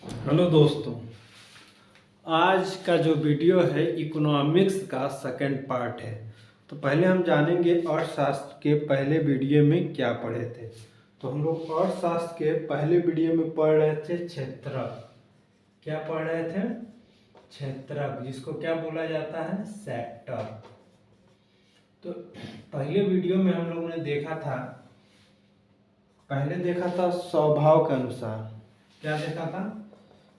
Hello दोस्तों। आज का जो वीडियो है इकोनॉमिक्स का सेकंड पार्ट है। तो पहले हम जानेंगे अर्थशास्त्र के पहले वीडियो में क्या पढ़े थे। तो हम लोग अर्थशास्त्र के पहले वीडियो में पढ़ रहे थे क्षेत्रक। क्या पढ़ रहे थे? क्षेत्रक, जिसको क्या बोला जाता है? सेक्टर। तो पहले वीडियो में हम लोगों ने देखा था स्वभाव के अनुसार। क्या देखा था?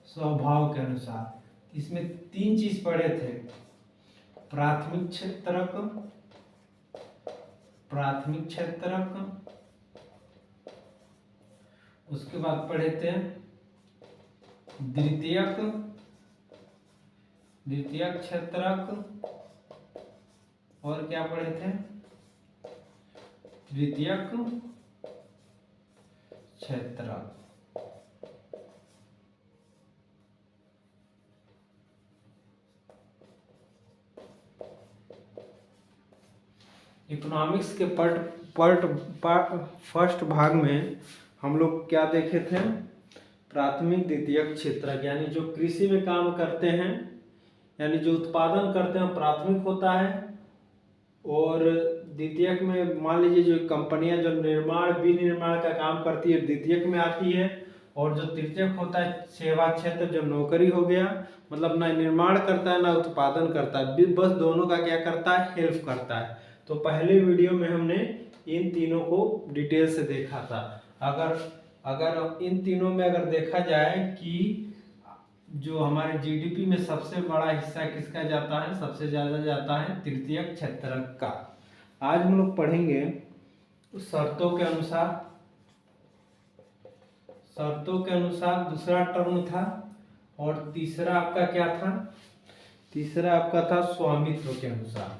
स्वभाव के अनुसार। इसमें तीन चीज पढ़े थे। प्राथमिक क्षेत्रक, उसके बाद पढ़े थे द्वितीयक क्षेत्रक, और क्या पढ़े थे? तृतीयक क्षेत्रक। इकोनॉमिक्स के फर्स्ट भाग में हम लोग क्या देखे थे? प्राथमिक द्वितीयक क्षेत्रक, यानी जो कृषि में काम करते हैं, यानी जो उत्पादन करते हैं प्राथमिक होता है। और द्वितीयक में मान लीजिए जो कंपनियां जो विनिर्माण का काम करती है द्वितीयक में आती है। और जो तृतीयक होता है सेवा क्षेत्र, जो नौकरी हो गया, मतलब ना निर्माण करता है ना उत्पादन करता है, बस दोनों का क्या करता है? हेल्प करता है। तो पहले वीडियो में हमने इन तीनों को डिटेल से देखा था। अगर इन तीनों में अगर देखा जाए कि जो हमारे जीडीपी में सबसे बड़ा हिस्सा किसका जाता है? सबसे ज्यादा जाता है तृतीयक क्षेत्रक का। आज हम लोग पढ़ेंगे शर्तों के अनुसार दूसरा टर्म था। और तीसरा आपका क्या था? तीसरा आपका था स्वामित्व के अनुसार।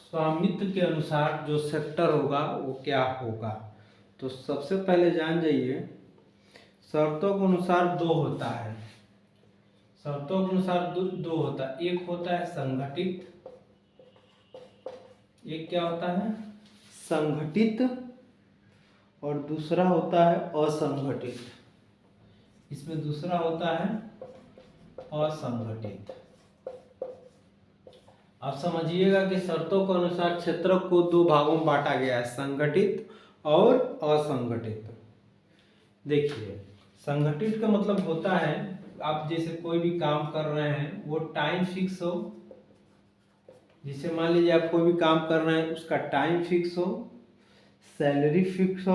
स्वामित्व के अनुसार जो सेक्टर होगा वो क्या होगा। तो सबसे पहले जान जाइए, शर्तों के अनुसार दो होता है। शर्तों के अनुसार दो होता है। एक होता है संगठित, एक क्या होता है? संगठित, और दूसरा होता है असंगठित। इसमें दूसरा होता है असंगठित। आप समझिएगा कि शर्तों के अनुसार क्षेत्र को दो भागों में बांटा गया है, संगठित और असंगठित। देखिए, संगठित का मतलब होता है आप जैसे कोई भी काम कर रहे हैं वो टाइम फिक्स हो। जैसे मान लीजिए आप कोई भी काम कर रहे हैं, उसका टाइम फिक्स हो, सैलरी फिक्स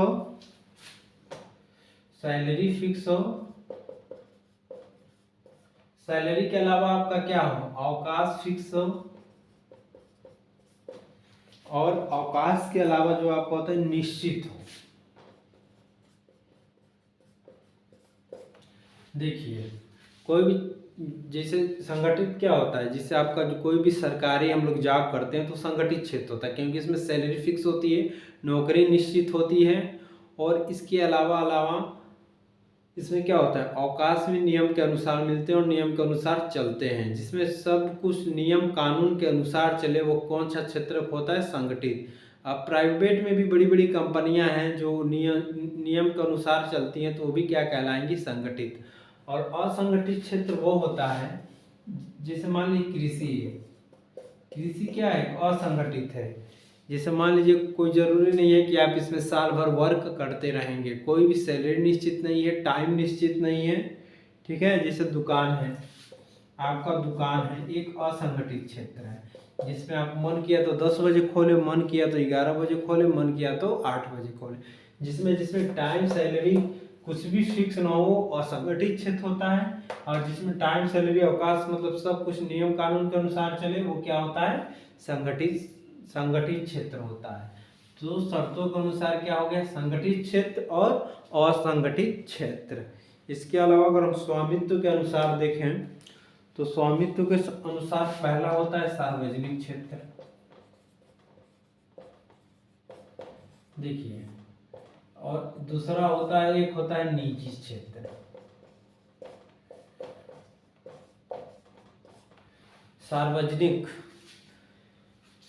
हो, सैलरी के अलावा आपका क्या हो? अवकाश फिक्स हो। और अवकाश के अलावा जो आपका होता है निश्चित हो। देखिए, कोई भी जैसे संगठित क्या होता है, जिससे आपका जो कोई भी सरकारी हम लोग जॉब करते हैं तो संगठित क्षेत्र होता है, क्योंकि इसमें सैलरी फिक्स होती है, नौकरी निश्चित होती है। और इसके अलावा इसमें क्या होता है? अवकाश भी नियम के अनुसार मिलते हैं और नियम के अनुसार चलते हैं। जिसमें सब कुछ नियम कानून के अनुसार चले, वो कौन सा क्षेत्र होता है? संगठित। अब प्राइवेट में भी बड़ी बड़ी कंपनियां हैं जो नियम के अनुसार चलती हैं, तो वो भी क्या कहलाएंगी? संगठित। और असंगठित क्षेत्र वो होता है, जैसे मान लीजिए कृषि है। कृषि क्या है? असंगठित है। जैसे मान लीजिए कोई जरूरी नहीं है कि आप इसमें साल भर वर्क करते रहेंगे, कोई भी सैलरी निश्चित नहीं है, टाइम निश्चित नहीं है। ठीक है? जैसे दुकान है, आपका दुकान है, एक असंगठित क्षेत्र है, जिसमें आप मन किया तो 10 बजे खोले, मन किया तो 11 बजे खोले, मन किया तो 8 बजे खोले। जिसमें टाइम सैलरी कुछ भी फिक्स ना हो, असंगठित क्षेत्र होता है। और जिसमें टाइम सैलरी अवकाश मतलब सब कुछ नियम कानून के अनुसार चले, वो क्या होता है? संगठित क्षेत्र होता है। तो शर्तों के अनुसार क्या हो गया? संगठित क्षेत्र और असंगठित क्षेत्र। इसके अलावा अगर हम स्वामित्व के अनुसार देखें, तो स्वामित्व के अनुसार पहला होता है सार्वजनिक क्षेत्र। देखिए, और दूसरा होता है, एक होता है निजी क्षेत्र।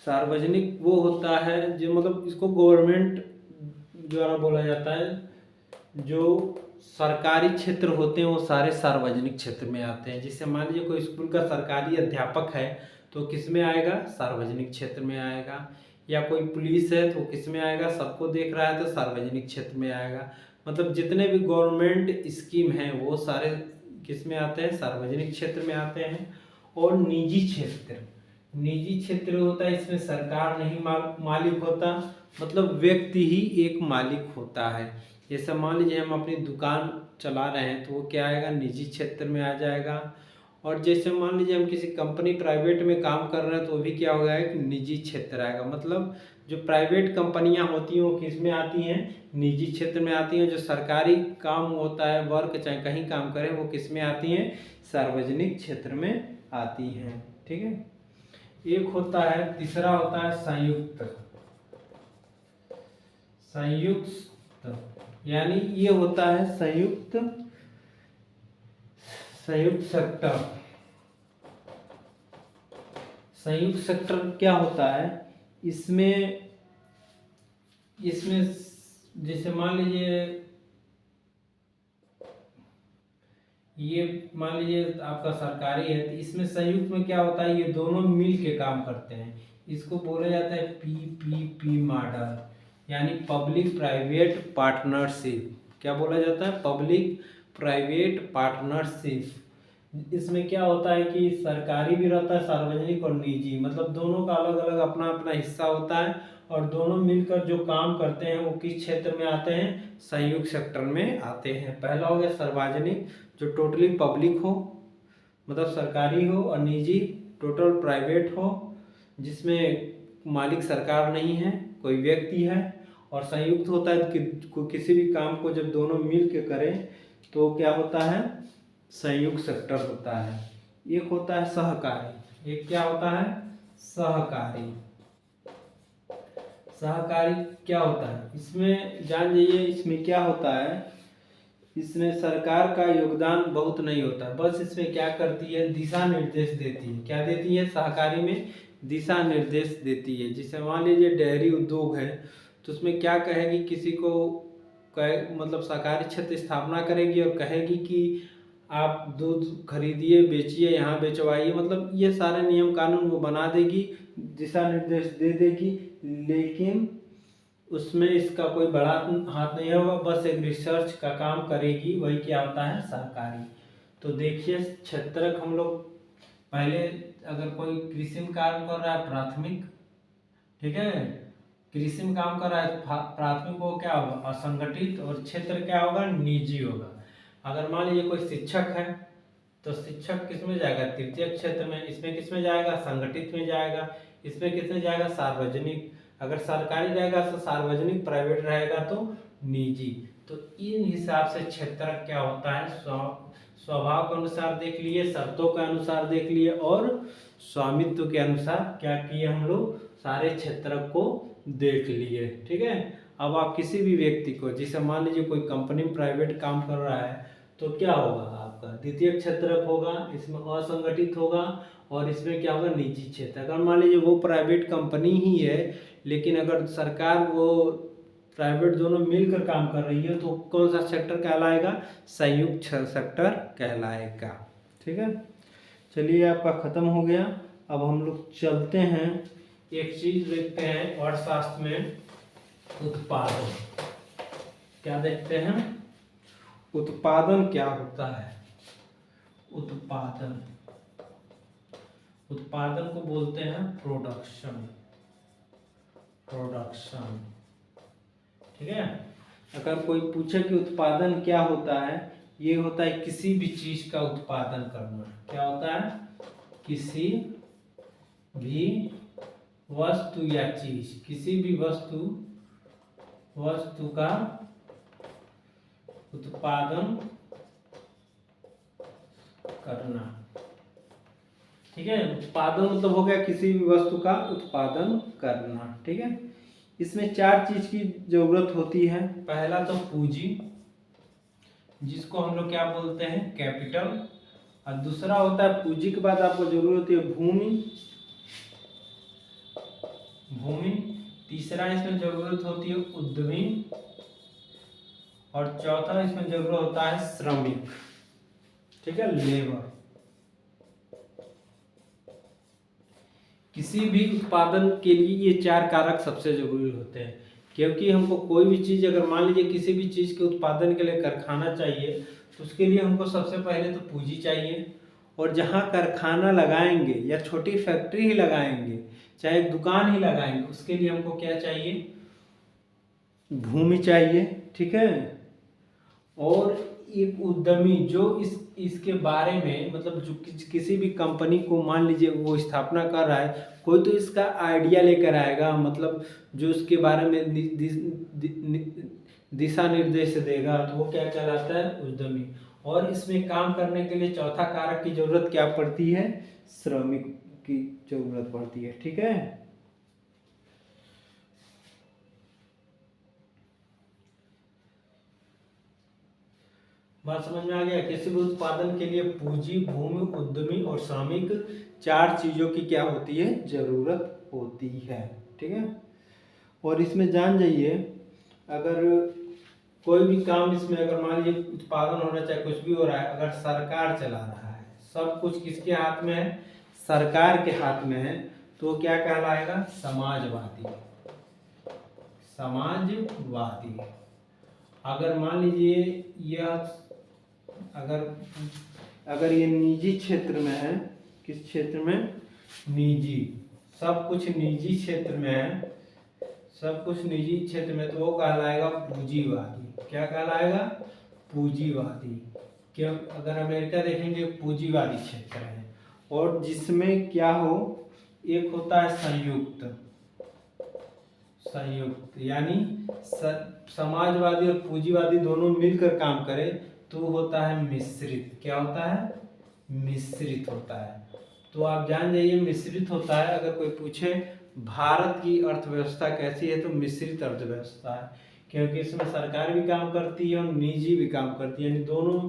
सार्वजनिक वो होता है जो मतलब इसको गवर्नमेंट द्वारा बोला जाता है, जो सरकारी क्षेत्र होते हैं वो सारे सार्वजनिक क्षेत्र में आते हैं। जैसे मान लीजिए कोई स्कूल का सरकारी अध्यापक है तो किस में आएगा, सार्वजनिक क्षेत्र में आएगा। या कोई पुलिस है तो किस में आएगा, सबको देख रहा है तो सार्वजनिक क्षेत्र में आएगा। मतलब जितने भी गवर्नमेंट स्कीम हैं वो सारे किस में आते हैं, सार्वजनिक क्षेत्र में आते हैं। और निजी क्षेत्र, निजी क्षेत्र होता है इसमें सरकार नहीं मालिक होता, मतलब व्यक्ति ही एक मालिक होता है। जैसे मान लीजिए हम अपनी दुकान चला रहे हैं तो वो क्या आएगा, निजी क्षेत्र में आ जाएगा। और जैसे मान लीजिए हम किसी कंपनी प्राइवेट में काम कर रहे हैं तो वो भी क्या हो जाएगा, कि निजी क्षेत्र आएगा। मतलब जो प्राइवेट कंपनियां होती हैं वो किस में आती हैं, निजी क्षेत्र में आती हैं। जो सरकारी काम होता है, वर्क चाहे कहीं काम करें, वो किस में आती हैं, सार्वजनिक क्षेत्र में आती हैं। ठीक है। एक होता है, तीसरा होता है संयुक्त, संयुक्त यानी ये होता है संयुक्त सेक्टर। संयुक्त सेक्टर क्या होता है, इसमें जैसे मान लीजिए ये मान लीजिए आपका सरकारी है तो इसमें संयुक्त में क्या होता है, ये दोनों मिल के काम करते हैं। इसको बोला जाता है PPP मॉडल, यानी पब्लिक प्राइवेट पार्टनरशिप। क्या बोला जाता है, पब्लिक प्राइवेट पार्टनरशिप। इसमें क्या होता है कि सरकारी भी रहता है, सार्वजनिक और निजी, मतलब दोनों का अलग अलग अपना अपना हिस्सा होता है और दोनों मिलकर जो काम करते हैं वो किस क्षेत्र में आते हैं, संयुक्त सेक्टर में आते हैं। पहला हो गया सार्वजनिक, जो टोटली पब्लिक हो, मतलब सरकारी हो, और निजी टोटल प्राइवेट हो, जिसमें मालिक सरकार नहीं है, कोई व्यक्ति है। और संयुक्त होता है कि किसी भी काम को जब दोनों मिल के करें तो क्या होता है, संयुक्त सेक्टर होता है। एक होता है सहकारी, एक क्या होता है, सहकारी। सहकारी क्या होता है, इसमें जान जाइए इसमें क्या होता है, इसमें सरकार का योगदान बहुत नहीं होता, बस इसमें क्या करती है, दिशा निर्देश देती है। क्या देती है, सहकारी में दिशा निर्देश देती है। जैसे मान लीजिए डेयरी उद्योग है तो उसमें क्या कहेगी, किसी को मतलब सहकारी क्षेत्र स्थापना करेगी और कहेगी कि आप दूध खरीदिए, बेचिए, यहाँ बेचवाइए, मतलब ये सारे नियम कानून वो बना देगी, दिशा निर्देश दे देगी, लेकिन उसमें इसका कोई बड़ा हाथ नहीं होगा, बस एक रिसर्च का काम करेगी, वही क्या होता है, सहकारी। तो देखिए क्षेत्रक हम लोग पहले, अगर कोई कृषि में काम कर रहा है प्राथमिक, ठीक है, कृषि में काम कर रहा है प्राथमिक को क्या होगा, असंगठित, और क्षेत्र क्या होगा, निजी होगा। अगर मान लीजिए कोई शिक्षक है तो शिक्षक किस में जाएगा, तृतीय क्षेत्र में। इसमें किस में जाएगा, संगठित में जाएगा। इसमें किस में जाएगा, सार्वजनिक। अगर सरकारी रहेगा तो सार्वजनिक, प्राइवेट रहेगा तो निजी। तो इन हिसाब से क्षेत्र क्या होता है, स्वभाव के अनुसार देख लिए, शर्तों के अनुसार देख लिए, और स्वामित्व के अनुसार क्या किए, हम लोग सारे क्षेत्र को देख लिए। ठीक है। अब आप किसी भी व्यक्ति को, जैसे मान लीजिए कोई कंपनी में प्राइवेट काम कर रहा है तो क्या होगा, आपका द्वितीय क्षेत्र होगा, इसमें असंगठित होगा, और इसमें क्या होगा, निजी क्षेत्र। अगर मान लीजिए वो प्राइवेट कंपनी ही है लेकिन अगर सरकार वो प्राइवेट दोनों मिलकर काम कर रही है तो कौन सा सेक्टर कहलाएगा, संयुक्त सेक्टर कहलाएगा। ठीक है। चलिए आपका खत्म हो गया। अब हम लोग चलते हैं, एक चीज देखते हैं अर्थशास्त्र में, उत्पादन। क्या देखते हैं, उत्पादन क्या होता है। उत्पादन, उत्पादन को बोलते हैं प्रोडक्शन, प्रोडक्शन। ठीक है। अगर कोई पूछे कि उत्पादन क्या होता है, ये होता है किसी भी चीज का उत्पादन करना। क्या होता है, किसी भी वस्तु या चीज, किसी भी वस्तु का उत्पादन करना। ठीक है। उत्पादन मतलब हो गया किसी भी वस्तु का उत्पादन करना। ठीक है। इसमें चार चीज की जरूरत होती है। पहला तो पूंजी, जिसको हम लोग क्या बोलते हैं, कैपिटल। और दूसरा होता है, पूंजी के बाद आपको जरूरत होती है भूमि, तीसरा इसमें जरूरत होती है उद्यमी, और चौथा इसमें जरूर होता है श्रमिक, ठीक है, लेबर। किसी भी उत्पादन के लिए ये 4 कारक सबसे जरूरी होते हैं, क्योंकि हमको कोई भी चीज़, अगर मान लीजिए किसी भी चीज़ के उत्पादन के लिए कारखाना चाहिए, तो उसके लिए हमको सबसे पहले तो पूंजी चाहिए। और जहाँ कारखाना लगाएंगे या छोटी फैक्ट्री ही लगाएंगे, चाहे एक दुकान ही लगाएंगे, उसके लिए हमको क्या चाहिए? भूमि चाहिए, ठीक है। और एक उद्यमी जो इसके बारे में, मतलब जो किसी भी कंपनी को मान लीजिए वो स्थापना कर रहा है, कोई तो इसका आइडिया लेकर आएगा, मतलब जो उसके बारे में दिशा निर्देश देगा, तो वो क्या कहलाता है? उद्यमी। और इसमें काम करने के लिए चौथा कारक की जरूरत क्या पड़ती है? श्रमिक की जरूरत पड़ती है, ठीक है। बात समझ में आ गया? किसी भी उत्पादन के लिए पूंजी, भूमि, उद्यमी और श्रमिक, 4 चीजों की क्या होती है? जरूरत होती है, ठीक है। और इसमें जान जाइए, अगर कोई भी काम इसमें, अगर मान लीजिए उत्पादन हो रहा है, चाहे कुछ भी हो रहा है, अगर सरकार चला रहा है, सब कुछ किसके हाथ में है? सरकार के हाथ में है, तो क्या कहलाएगा? समाजवादी। समाजवादी। अगर मान लीजिए यह, अगर ये निजी क्षेत्र में है, किस क्षेत्र में? निजी, सब कुछ निजी क्षेत्र में है, सब कुछ निजी क्षेत्र में, तो वो कहलाएगा पूंजीवादी। क्या कहलाएगा? पूंजीवादी। क्यों? अगर अमेरिका देखेंगे, पूंजीवादी क्षेत्र है। और जिसमें क्या हो, एक होता है संयुक्त, यानी समाजवादी और पूंजीवादी दोनों मिलकर काम करें, तो होता है मिश्रित। क्या होता है? मिश्रित होता है। तो आप जान जाइए मिश्रित होता है। अगर कोई पूछे भारत की अर्थव्यवस्था कैसी है, तो मिश्रित अर्थव्यवस्था है, क्योंकि इसमें सरकार भी काम करती है और निजी भी काम करती है, यानी दोनों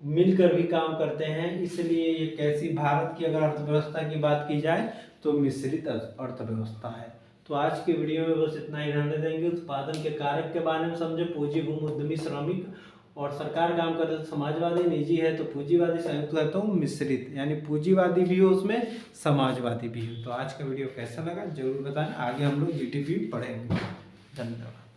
मिलकर भी काम करते हैं। इसलिए ये कैसी, भारत की अगर अर्थव्यवस्था की बात की जाए तो मिश्रित अर्थव्यवस्था है। तो आज के वीडियो में बस इतना ही रहने देंगे। उत्पादन के कारक के बारे में समझे, पूंजी, भूमि, उद्यमी, श्रमिक। और सरकार काम करते तो समाजवादी, निजी है तो पूंजीवादी, संयुक्त है तो मिश्रित, यानी पूंजीवादी भी हो उसमें, समाजवादी भी हो। तो आज का वीडियो कैसा लगा जरूर बताएं। आगे हम लोग जीडीपी पढ़ेंगे। धन्यवाद।